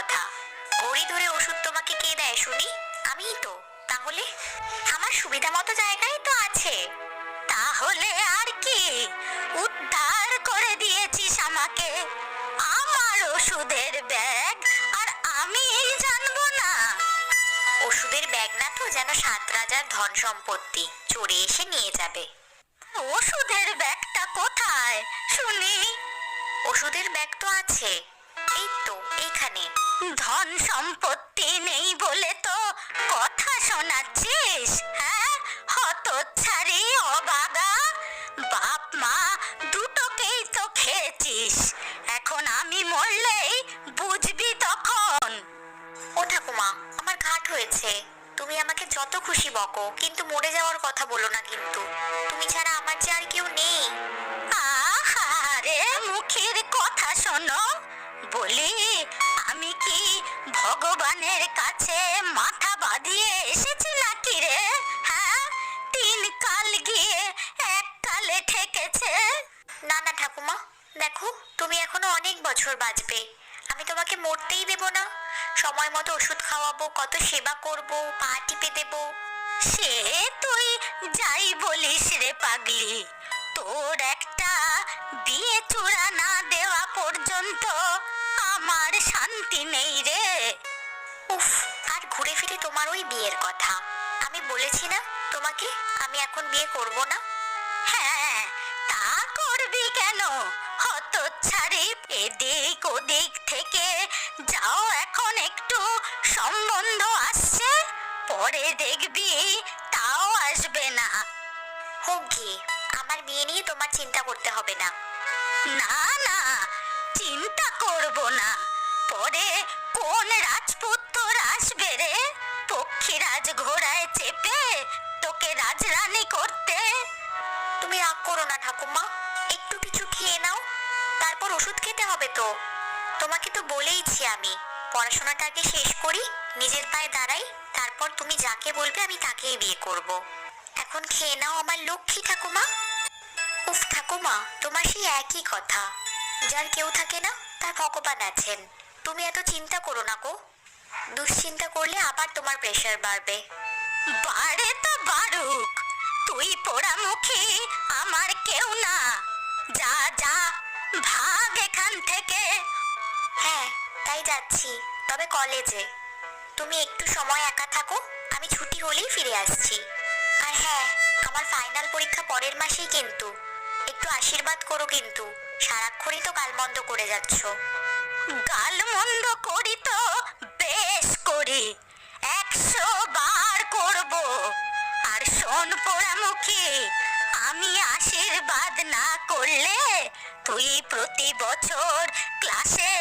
কথা। ঘড়ি ধরে ওষুধ তোমাকে কে দেয় শুনি? আমিই তো। তাহলে আমার সুবিধা মতো জায়গায় তো আছে। তাহলে আর কি, উদ্ধার করে দিয়েছিস আমাকে। আমার ওষুধের ব্যাগ আর আমি জানবো না? ওষুধের ব্যাগ না তো যেন 7 রাজার ধন সম্পত্তি চোরে এসে নিয়ে যাবে। ওষুধের ব্যাগটা কোথায় শুনি? ওষুধের ব্যাগ তো আছে, এই তো এইখানে। ধন সম্পত্তি নেই বলে তো কথা শোনাচ্ছিস? হ্যাঁ, হতচ্ছাড়ি অবাগা। বাপ মা দুটোকেই তো খেয়েছিস, এখন আমি মরলেই বুঝবি তখন। ও ঠাকুমা, আমার ঘাট হয়েছে। তুমি আমাকে যত খুশি বকো, কিন্তু মরে যাওয়ার কথা বলো না কিন্তু। তুমি ছাড়া আমার যে আর কেউ নেই। আহারে, মুখের কথা শোনো। বলি, আমি কি ভগবানের কাছে মাথা বাঁধিয়ে এসেছি নাকি রে? হ্যাঁ, 3 কাল গিয়ে 1 কালে ঠেকেছে। না না ঠাকুমা, দেখো তুমি এখনো অনেক বছর বাঁচবে। আমি তোমাকে মরতেই দেব না। সময় মতো ওষুধ খাওয়াবো, কত সেবা করব, পা টিপে দেব। সে তুই যাই বলিস রে পাগলি, তোর একটা বিয়ে চূড়া না দেওয়া পর্যন্ত আমার শান্তি নেই রে। উফ, আর ঘুরে ফিরে তোমার ওই বিয়ের কথা। আমি বলেছি না তোমাকে আমি এখন বিয়ে করব না? হ্যাঁ, তা করবি কেন? হতচ্ছাড়ি, এদিক ওদিক থেকে যাও এখন একটু সম্বন্ধ আসছে, পরে দেখবি তাও আসবে না। হোক গিয়ে, আমার বিয়ে নিয়ে তোমার চিন্তা করতে হবে না। না না, চিন্তা করব না। পরে কোন রাজপুত্র আসবে রে পক্ষীরাজ ঘোড়ায় চেপে তোকে রাজরানী করতে? তুমি রাগ করো না ঠাকুমা, একটু কিছু খেয়ে নাও, তারপর ওষুধ খেতে হবে তো। তোমাকে তো বলেইছি আমি পড়াশোনাটা আগে শেষ করি, নিজের পায়ে দাঁড়াই, তারপর তুমি যাকে বলবে আমি তাকেই বিয়ে করব। এখন খেয়ে নাও আমার লক্ষ্মী ঠাকুমা। উফ ঠাকুমা, তোমার সেই একই কথা। যার কেউ থাকে না তার ভগবান আছেন। তুমি এত চিন্তা করো না গো। দুশ্চিন্তা করলে আবার তোমার প্রেশার বাড়বে। বাড়ে তো বাড়ুক, তুই পোড়ামুখী আমার কেউ না। যা যা, ভাগ এখান থেকে। হ্যাঁ, তাই যাচ্ছি, তবে কলেজে। তুমি একটু সময় একা থাকো, আমি ছুটি হলেই ফিরে আসছি। আর হ্যাঁ, আমার ফাইনাল পরীক্ষা পরের মাসেই কিন্তু। একটু আশীর্বাদ করো কিন্তু, সারাক্ষণই তো গালমন্দ করে যাচ্ছ। গালমন্দ করি তো বেশ করি, 100 বার করব। আর শোন পোড়ামুখী, আমি আশীর্বাদ না করলে তুই প্রতি বছর ক্লাসে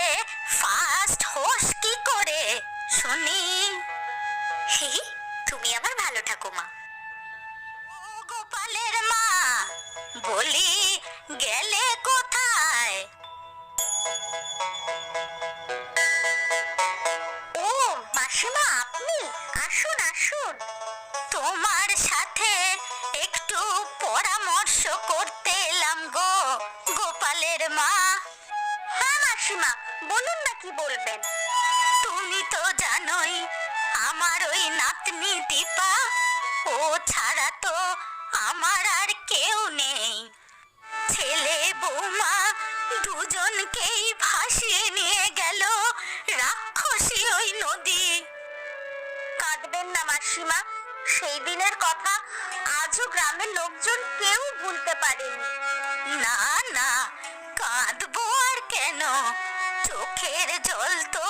ফার্স্ট হোস কি করে শুনি? তুমি আমার ভালো ঠাকুমা। ও গোপালের মা, বলি গেলে কোথায়? ও মাসিমা, আপনি আসুন আসুন। তোমার সাথে একটু পরামর্শ করতে এলাম গো গোপালের মা। হ্যাঁ মাসিমা, বলুন না কি বলবেন। তুমি তো জানোই আমার ওই নাতনি দীপা, ও ছাড়া তো আমার আর কেউ নেই। ছেলে বৌমা দুজনকেই ভাসিয়ে নিয়ে গেল রাক্ষসী ওই নদী। কাঁদবেন না মাসিমা, সেই দিনের কথা আজও গ্রামের লোকজন কেউ ভুলতে পারেনি। না না, কাঁদবো আর কেন, চোখের জল তো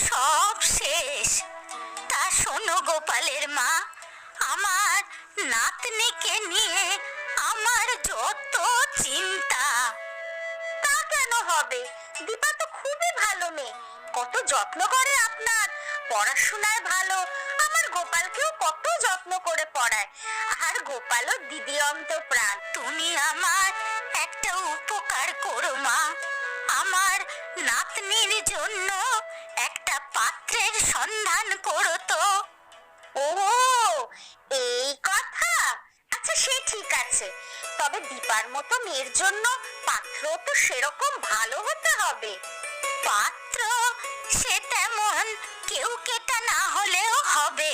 সব শেষ। তা শোনো গোপালের মা, আমার নাতনিকে নিয়ে আমার যত চিন্তা। তা কেন হবে, দীপা তো খুবই ভালো মেয়ে, কত যত্ন করে আপনার, পড়াশোনায় ভালো। আমার গোপালকেও কত যত্ন করে পড়ায়, আর গোপালও দিদি অন্তপ্রাণ। তুমি আমার একটা উপকার করো মা, আমার নাতনির জন্য একটা পাত্রের সন্ধান করো তো। ও, এই কথা। আচ্ছা সে ঠিক আছে, তবে দীপার মতো মেয়ের জন্য পাত্র তো সেরকম ভালো হতে হবে। পাত্র সে তেমন কেউ কেটা না হলেও হবে,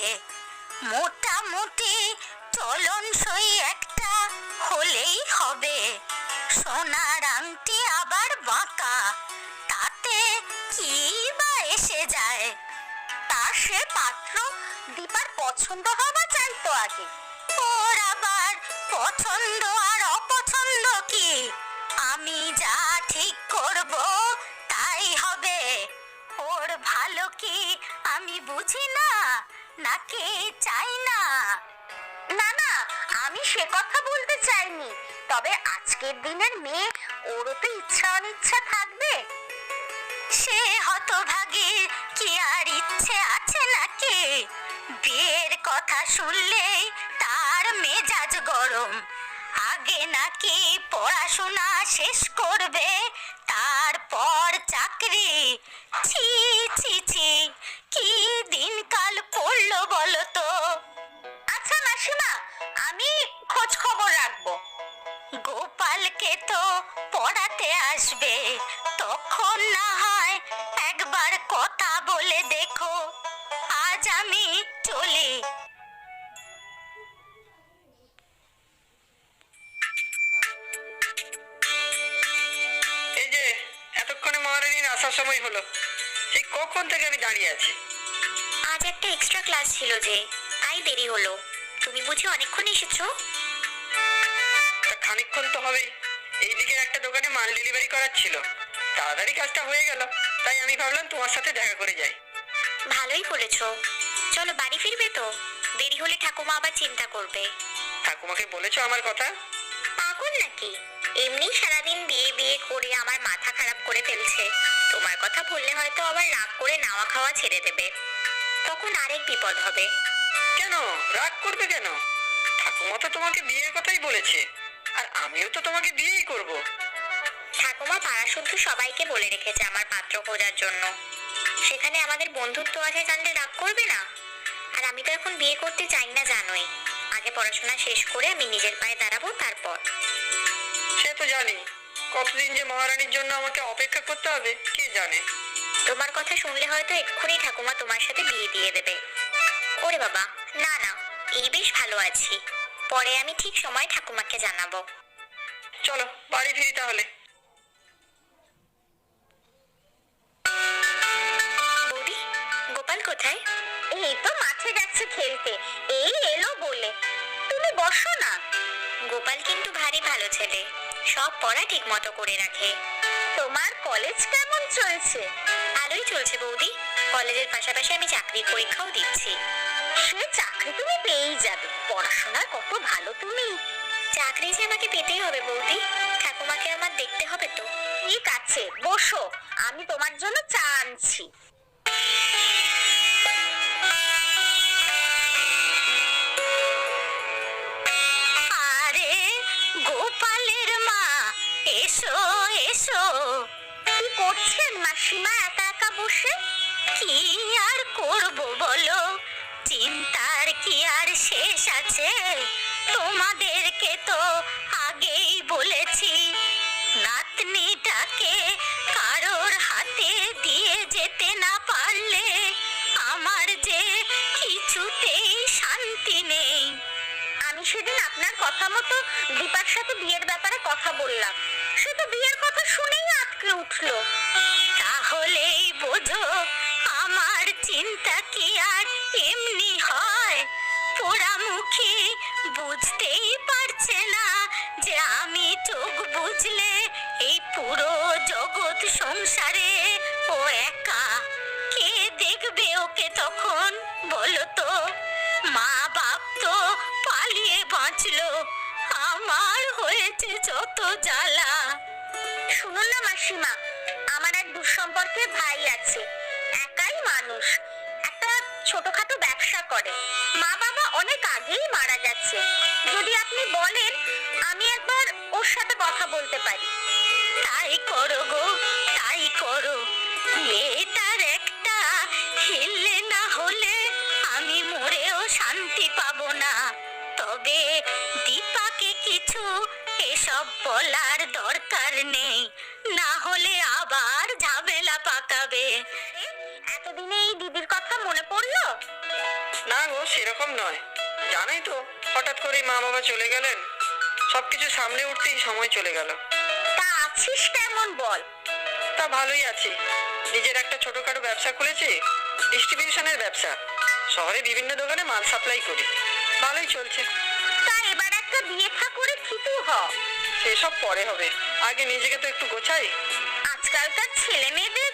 মোটামুটি চলনসই একটা হলেই হবে। সোনার আংটি আবার বাঁকা, তাতে কি বা এসে যায়? তা সে পাত্র দীপার পছন্দ হওয়া চাই তো আগে। ওর আবার পছন্দ আর অপছন্দ কি? আমি যা ঠিক করব তাই হবে। ওর ভালো কি আমি বুঝি না, নাকি চাই না? না না, আমি সে কথা বলতে চাইনি। তবে আজকের দিনের মেয়ে, ওরও তো ইচ্ছা অনিচ্ছা থাকবে। সে হতভাগীর কি আর ইচ্ছে আছে নাকি? বিয়ের কথা শুনলেই তার মেজাজ গরম। আগে নাকি পড়াশোনা শেষ করবে, তারপর চাকরি। ছি ছি ছি, কি দিনকাল পড়লো বলো তো। আচ্ছা মাসিমা, আমি খোঁজ খবর রাখবো। গোপালকে তো পড়াতে আসবে, তখন না হয় একবার কথা বলে দেখো। আজ আমি চলি। এই যে এতক্ষণে মহারানীর আসার সময় হলো, সেই কখন থেকে আমি দাঁড়িয়ে আছি। আজ একটা এক্সট্রা ক্লাস ছিল যে, তাই দেরি হলো। তুমি বুঝি অনেকক্ষণ এসেছো? তা খানিকক্ষণ তো হবেই। এইদিকে একটা দোকানে মাল ডেলিভারি করার ছিল, তাড়াতাড়ি কাজটা হয়ে গেল, তাই আমি ভাবলাম তোমার সাথে দেখা করে যাই। ভালোই করেছো। চলো বাড়ি ফিরবে তো? দেরি হলে ঠাকুমা আবার চিন্তা করবে। ঠাকুমাকে বলেছো আমার কথা? পাগল নাকি? এমনি সারাদিন বিয়ে বিয়ে করে আমার মাথা খারাপ করে ফেলছে। তোমার কথা বললে হয়তো আবার রাগ করে নাওয়া খাওয়া ছেড়ে দেবে, তখন আরেক বিপদ হবে। কেন রাগ করবে কেন? ঠাকুমা তো তোমাকে বিয়ের কথাই বলেছে, আর আমিও তো তোমাকে বিয়েই করব। ঠাকুমা পাড়া শুদ্ধ সবাইকে বলে রেখেছে আমার পাত্র খোঁজার জন্য। সেখানে আমাদের বন্ধুত্ব আছে জানলে রাগ করবে না। আর আমি তো এখন বিয়ে করতে চাই না, জানোই। আগে পড়াশোনা শেষ করে আমি নিজের পায়ে দাঁড়াবো, তারপর। সে তো জানি, কতদিন যে মহারানীর জন্য আমাকে অপেক্ষা করতে হবে কে জানে। তোমার কথা শুনলে হয়তো এক্ষুনি ঠাকুমা তোমার সাথে বিয়ে দিয়ে দেবে। ওরে বাবা, না না, এই বেশ ভালো আছি। পরে আমি ঠিক সময় ঠাকুমাকে জানাবো। চলো বাড়ি ফিরি তাহলে। বৌদি, গোপাল কোথায়? এই তো মাঠে যাচ্ছে খেলতে, এই এলো বলে। তুমি বসো না। গোপাল কিন্তু ভারী ভালো ছেলে, সব পড়া ঠিক মতো করে রাখে। তোমার কলেজ কেমন চলছে? ভালোই চলছে বৌদি। কলেজের পাশাপাশি আমি চাকরির পরীক্ষাও দিচ্ছি। সে চাকরি তুমি পেয়েই যাবে, পড়াশোনায় কত ভালো তুমি। চাকরি যে আমাকে পেতেই হবে বৌদি, ঠাকুমাকে আমার দেখতে হবে তো। ঠিক আছে, বসো, আমি তোমার জন্য চা আনছি। আরে গোপালের মা, এসো এসো। কি করছেন মাসিমা একা একা বসে? কি আর করব বলো, চিন্তার কি আর শেষ আছে? তোমাদেরকে তো আগেই বলেছি, নাতনিটাকে কারোর হাতে দিয়ে যেতে না পারলে আমার যে কিছুতেই শান্তি নেই। আমি সেদিন আপনার কথা মতো দীপার সাথে বিয়ের ব্যাপারে কথা বললাম, সে তো বিয়ের কথা শুনেই আটকে উঠলো। তাহলেই বোঝো আমার চিন্তা কি আর এমনি হয়? পোড়ামুখী বুঝতেই পারছে না যে আমি চোখ বুঝলে এই পুরো জগৎ সংসারে ও একা। কে দেখবে ওকে তখন বলো তো? মা বাপ তো পালিয়ে বাঁচলো, আমার হয়েছে যত জ্বালা। শুনুন না মাসিমা, আমার এক দুঃসম্পর্কের ভাই আছে, একাই মানুষ, একটা ছোটখাটো ব্যবসা করে। মা বাবা অনেক আগেই মারা গেছে। যদি আপনি বলেন, আমি একবার ওর সাথে কথা বলতে পারি। তাই করো গো, তাই করো। মেয়েটার একটা হিললে না হলে আমি মরেও শান্তি পাবো না। তবে দীপাকে কিছু এসব বলার দরকার নেই, না হলে আবার ঝামেলা পাকাবে। এতদিনে এই দিদির কথা মনে পড়লো? না গো, সেরকম নয়। জানোই তো, হঠাৎ করে মা বাবা চলে গেলেন, সবকিছু সামলে উঠতেই সময় চলে গেল। তা আছিস কেমন বল? তা ভালোই আছি। নিজের একটা ছোটখাটো ব্যবসা খুলেছি, ডিস্ট্রিবিউশনের ব্যবসা। শহরে বিভিন্ন দোকানে মাল সাপ্লাই করি, ভালোই চলছে। তা এবার একটা বিয়ে থা করে থিতু হ। সেসব পরে হবে, আগে নিজেকে তো একটু গোছাই। আজকালকার ছেলে মেয়েদের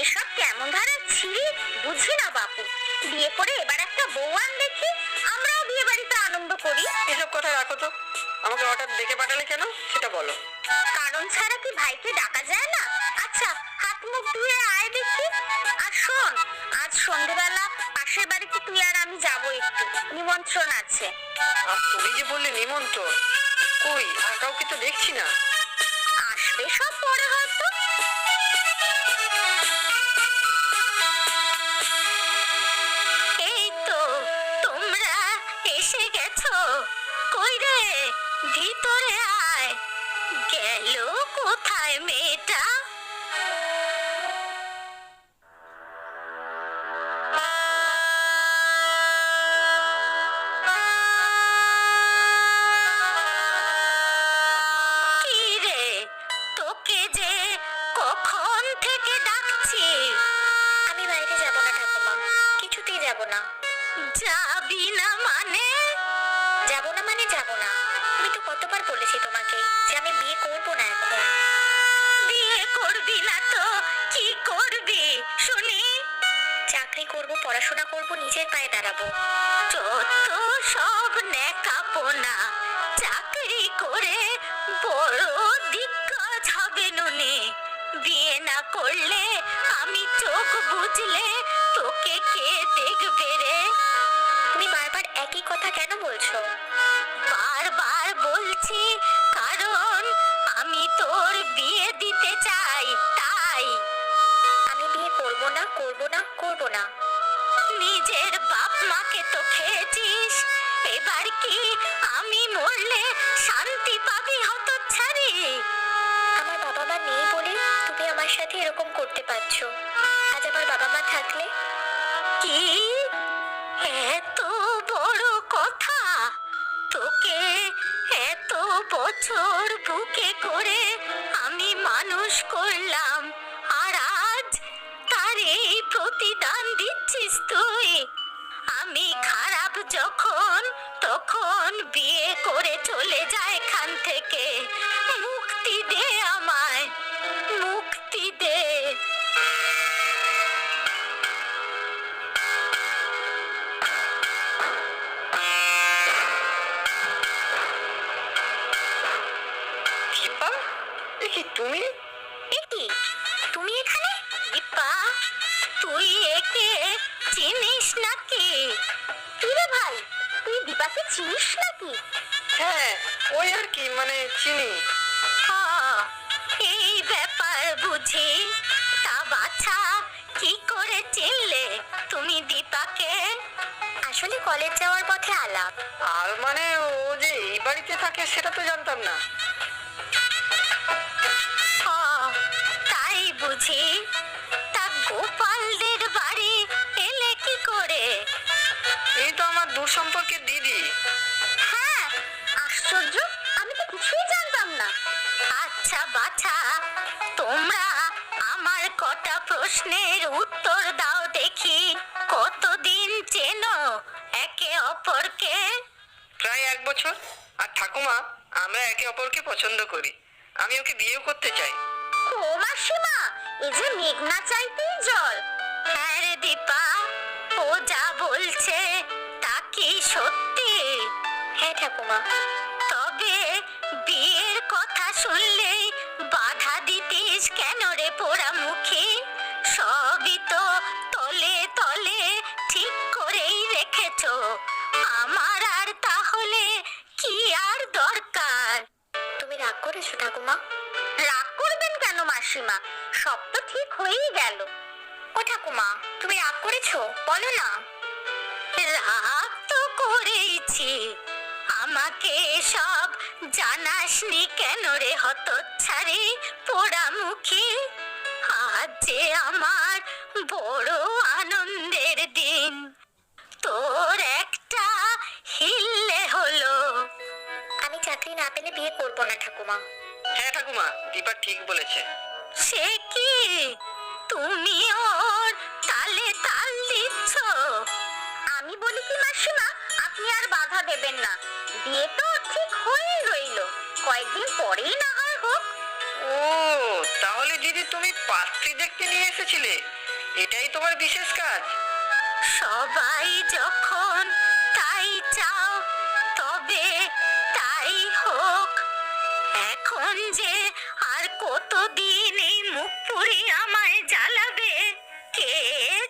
এসব কেমন ধারা ছিঁড়ি বুঝি না বাপু। বিয়ে করে এবার একটা বউ আন দেখি, আমরাও বিয়ে বাড়িতে আনন্দ করি। এসব কথা রাখো তো, আমাকে হঠাৎ ডেকে পাঠালে কেন সেটা বলো। কারণ ছাড়া কি ভাইকে ডাকা যায় না? আচ্ছা, হাত মুখ ধুয়ে আয় দেখি। আর শোন, আজ সন্ধ্যেবেলা পাশের বাড়িতে তুই আর আমি যাবো, একটু নিমন্ত্রণ আছে। আর তুমি যে বললে নিমন্ত্রণ, কই আর কাউকে তো দেখছি না। আসবে সব পরে হয়তো। এই তো তোমরা এসে গেছো। কই রে, ভিতরে আয়। গেল কোথায় মেয়েটা? কি রে, তোকে যে কখন থেকে ডাকছি। আমি বাইরে যাব না ঠাকুমা, কিছুতেই যাব না। যাবি না মানে? যাব না মানে যাব না। আমি তো কতবার বলেছি তোমাকে যে আমি বিয়ে করব না এখন। বিয়ে করবি না তো কি করবি শুনি? চাকরি করব, পড়াশোনা করব, নিজের পায়ে দাঁড়াবো। যত সব নেকাপোনা। চাকরি করে বড় দিক্কত হবে নুনে। বিয়ে না করলে আমি চোখ বুঝলে তোকে কে দেখবে রে? তুমি বারবার একই কথা কেন বলছো? বারবার বলছি কারণ আমি তোর বিয়ে দিতে চাই, তাই। আমি বিয়ে করব না, করব না, করব না। নিজের বাপ মাকে তো খেয়েছিস, এবার কি আমি মরলে শান্তি পাবি হতচ্ছাড়ি? আমার বাবা মা নেই বলে তুমি আমার সাথে এরকম করতে পারছো। আজ আমার বাবা মা থাকলে? কি এত বড় কথা? তোকে এত বছর বুকে করে আমি মানুষ করলাম, আর আজ তার এই প্রতিদান দিচ্ছিস তুই? আমি খারাপ যখন তখন বিয়ে করে চলে যায় এখান থেকে। মুক্তি দে আমায়, মুক্তি দে। দীপা, দেখি তুমি। একি তুমি এখানে? দীপা, তুই একে চিনিস নাকি? কি রে ভাই, তুই দীপাকে চিনিস নাকি? হ্যাঁ, ওই আর কি, মানে চিনি। এই ব্যাপার বুঝি। তা বাছা, কি করে চিনলে তুমি দীপাকে? আসলে কলেজ যাওয়ার পথে আলাপ। আর মানে ও যে এই বাড়িতে থাকে সেটা তো জানতাম না। তাই বুঝি। তা গোপালদের বাড়ি এলে কি করে? এই তো আমার দূর সম্পর্কের দিদি। হ্যাঁ, আশ্চর্য, আমি তো কিছুই জানতাম না। আচ্ছা বাছা, তোমরা আমার কটা প্রশ্নের উত্তর দাও দেখি। কতদিন চেনো একে অপরকে? প্রায় 1 বছর। আর ঠাকুমা, আমরা একে অপরকে পছন্দ করি। আমি ওকে বিয়ে করতে চাই। ও মাসিমা, এই যে মেঘনা চাইতেই জল। হ্যাঁ রে দীপা, ও যা বলছে তা কি সত্যি? হ্যাঁ ঠাকুমা। তবে বিয়ের কথা শুনলে বাধা দিতিস কেন রে পোড়ামুখী? সবই তো তলে তলে ঠিক করেই রেখেছো। আমার আর তাহলে কি আর দরকার? তুমি রাগ করেছো ঠাকুমা? রাগ করবেন কেন মাসিমা, সব তো ঠিক হয়েই গেল। ও ঠাকুমা, তুমি রাগ করেছো? বলো না। রাগ তো করেইছি। আমাকে সব জানাসনি কেন রে হতচ্ছাড়ি পোড়ামুখী? আজ যে আমার বড় আনন্দের দিন, তোর একটা হিললে হলো। আমি চাকরি না পেলে বিয়ে করবো না ঠাকুমা। হ্যাঁ ঠাকুমা, দীপা ঠিক বলেছে। সে কি, তুমি ওর তালে তাল দিচ্ছ? আমি বলি কি মাসিমা, আপনি আর বাধা দেবেন না, বিয়ে তো ঠিক হয়েই রইলো, কয়েকদিন পরেই না হয় হোক। ও, তাহলে দিদি তুমি পাত্রী দেখতে নিয়ে এসেছিলে, এটাই তোমার বিশেষ কাজ? সবাই যখন তাই চাও, তবে তাই হোক। এখন যে আর কতদিন এই মুখ পুড়ে আমায়